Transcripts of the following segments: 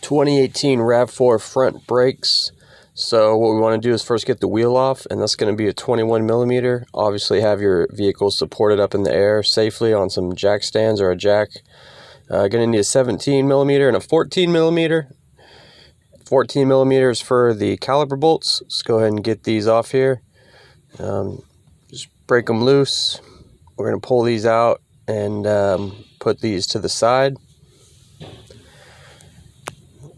2018 RAV4 front brakes. So what we want to do is first get the wheel off, and that's going to be a 21 millimeter. Obviously have your vehicle supported up in the air safely on some jack stands or a jack. Going to need a 17 millimeter and a 14 millimeter. 14 millimeters for the caliper bolts. Let's go ahead and get these off here. Just break them loose. We're going to pull these out and put these to the side.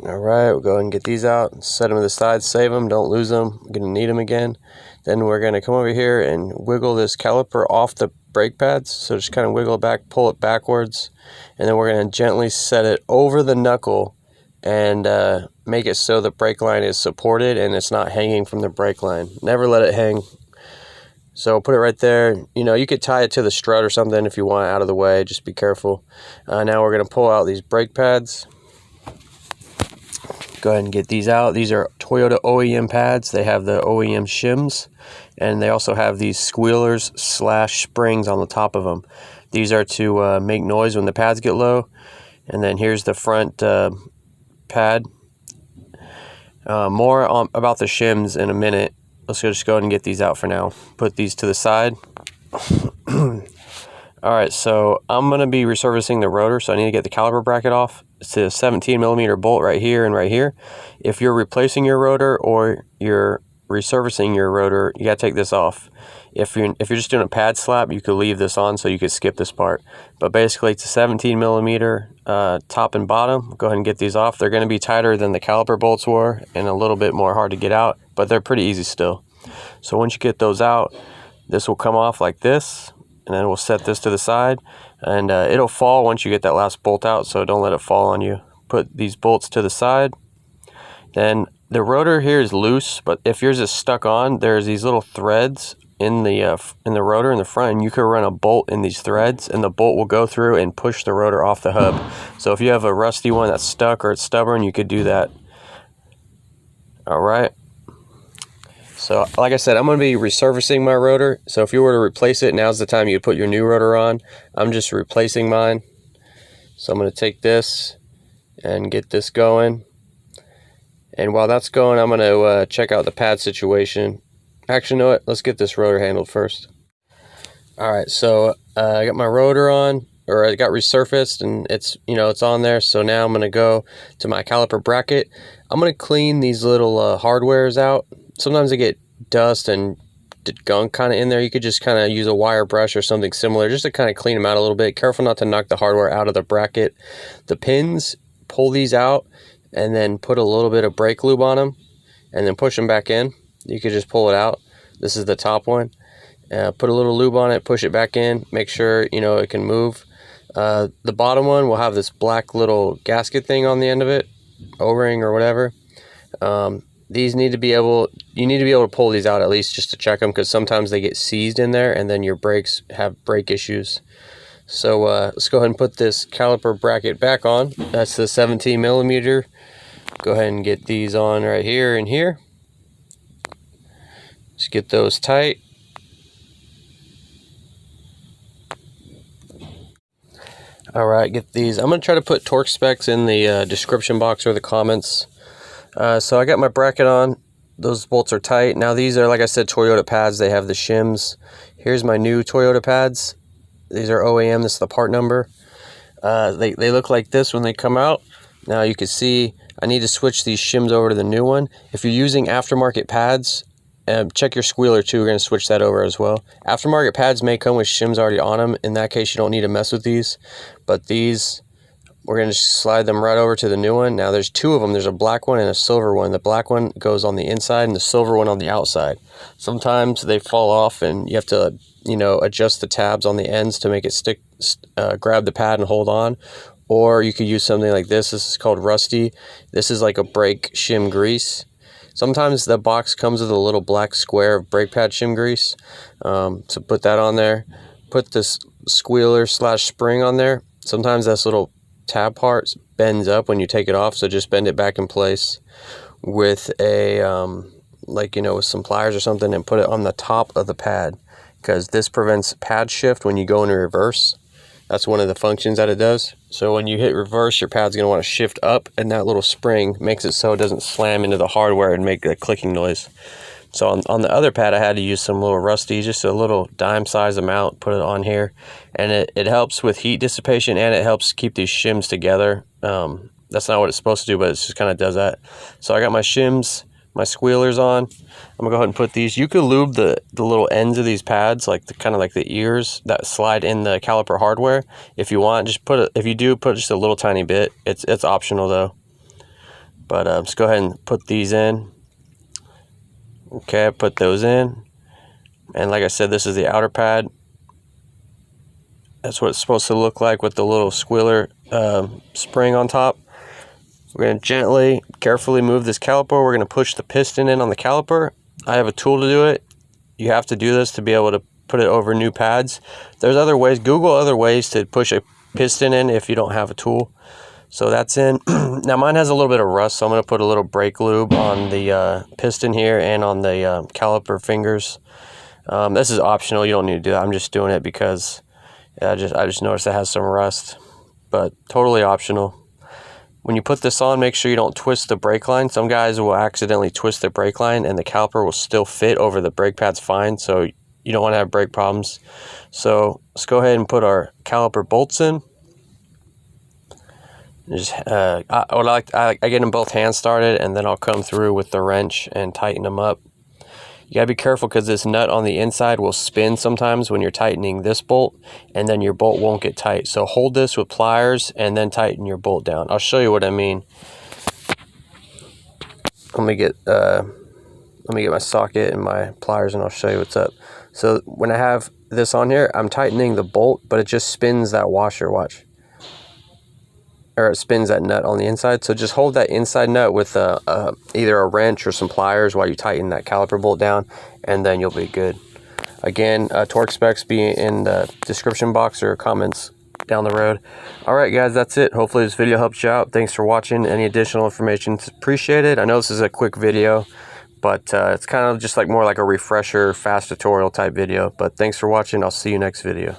Alright, we'll go ahead and get these out, set them to the side, save them, don't lose them, we're going to need them again. Then we're going to come over here and wiggle this caliper off the brake pads. So just kind of wiggle it back, pull it backwards, and then we're going to gently set it over the knuckle and make it so the brake line is supported and it's not hanging from the brake line. Never let it hang. So put it right there. You know, you could tie it to the strut or something if you want it out of the way, just be careful. Now we're going to pull out these brake pads. Go ahead and get these out. These are Toyota OEM pads. They have the OEM shims, and they also have these squealers / springs on the top of them. These are to make noise when the pads get low. And then here's the front pad. More about the shims in a minute. Let's just go ahead and get these out for now. Put these to the side. Alright, so I'm going to be resurfacing the rotor, so I need to get the caliper bracket off. It's a 17 millimeter bolt right here and right here. If you're replacing your rotor or you're resurfacing your rotor, you got to take this off. If you're just doing a pad slap, you could leave this on, so you could skip this part. But basically it's a 17 millimeter top and bottom. Go ahead and get these off. They're going to be tighter than the caliper bolts were and a little bit more hard to get out, but they're pretty easy still. So once you get those out, this will come off like this. And then we'll set this to the side, and it'll fall once you get that last bolt out, so don't let it fall on you. Put these bolts to the side. Then the rotor here is loose, but if yours is stuck on, there's these little threads in the rotor in the front, and you could run a bolt in these threads, and the bolt will go through and push the rotor off the hub. So if you have a rusty one that's stuck or it's stubborn, you could do that. All right. So like I said, I'm going to be resurfacing my rotor. So if you were to replace it, now's the time you put your new rotor on. I'm just replacing mine. So I'm going to take this and get this going. And while that's going, I'm going to check out the pad situation. Actually, you know what? Let's get this rotor handled first. Alright, so I got my rotor on, or I got resurfaced, and it's on there. So now I'm going to go to my caliper bracket. I'm going to clean these little hardwares out. Sometimes they get dust and gunk kind of in there. You could just kind of use a wire brush or something similar just to kind of clean them out a little bit. Careful not to knock the hardware out of the bracket. The pins, pull these out and then put a little bit of brake lube on them and then push them back in. You could just pull it out. This is the top one. Put a little lube on it, push it back in, make sure it can move. The bottom one will have this black little gasket thing on the end of it, O-ring or whatever. These need to be able, you need to be able to pull these out at least just to check them, because sometimes they get seized in there and then your brakes have brake issues. So let's go ahead and put this caliper bracket back on. That's the 17 millimeter. Go ahead and get these on right here and here. Just get those tight. Alright, get these. I'm going to try to put torque specs in the description box or the comments. So I got my bracket on. Those bolts are tight. Now these are, like I said, Toyota pads. They have the shims. Here's my new Toyota pads. These are OEM. This is the part number. They look like this when they come out. Now you can see I need to switch these shims over to the new one. If you're using aftermarket pads, check your squealer too. We're going to switch that over as well. Aftermarket pads may come with shims already on them. In that case, you don't need to mess with these. But these, we're going to slide them right over to the new one. Now there's two of them. There's a black one and a silver one. The black one goes on the inside and the silver one on the outside. Sometimes they fall off and you have to, adjust the tabs on the ends to make it stick, grab the pad and hold on. Or you could use something like this. This is called Rusty. This is like a brake shim grease. Sometimes the box comes with a little black square of brake pad shim grease. So put that on there. Put this squealer / spring on there. Sometimes this little tab part bends up when you take it off, so just bend it back in place with a with some pliers or something, and put it on the top of the pad, because this prevents pad shift when you go in reverse. That's one of the functions that it does. So when you hit reverse, your pad's going to want to shift up, and that little spring makes it so it doesn't slam into the hardware and make a clicking noise. So on the other pad, I had to use some little rusty, just a little dime size amount, put it on here. And it helps with heat dissipation, and it helps keep these shims together. That's not what it's supposed to do, but it just kind of does that. So I got my shims, my squealers on. I'm gonna go ahead and put these. You could lube the little ends of these pads, like the kind of like the ears that slide in the caliper hardware. If you want, just if you do, put just a little tiny bit. It's optional though. But let's go ahead and put these in. Okay, I put those in. And like I said, this is the outer pad. That's what it's supposed to look like with the little squealer spring on top. We're going to gently, carefully move this caliper. We're going to push the piston in on the caliper. I have a tool to do it. You have to do this to be able to put it over new pads. There's other ways. Google other ways to push a piston in if you don't have a tool. So that's in. Now mine has a little bit of rust, so I'm going to put a little brake lube on the piston here and on the caliper fingers. This is optional. You don't need to do that. I'm just doing it because I just noticed it has some rust, but totally optional. When you put this on, make sure you don't twist the brake line. Some guys will accidentally twist the brake line and the caliper will still fit over the brake pads fine, so you don't want to have brake problems. So let's go ahead and put our caliper bolts in. Just I get them both hand started, and then I'll come through with the wrench and tighten them up. You gotta be careful because this nut on the inside will spin sometimes when you're tightening this bolt, and then your bolt won't get tight. So hold this with pliers and then tighten your bolt down. I'll show you what I mean. Let me get my socket and my pliers, and I'll show you what's up. So when I have this on here, I'm tightening the bolt, but it just spins that washer. Watch. Or it spins that nut on the inside. So just hold that inside nut with either a wrench or some pliers while you tighten that caliper bolt down, and then you'll be good. Again, torque specs be in the description box or comments down the road. All right, guys, that's it. Hopefully this video helps you out. Thanks for watching. Any additional information is appreciated. I know this is a quick video, but it's kind of just like more like a refresher, fast tutorial type video. But thanks for watching. I'll see you next video.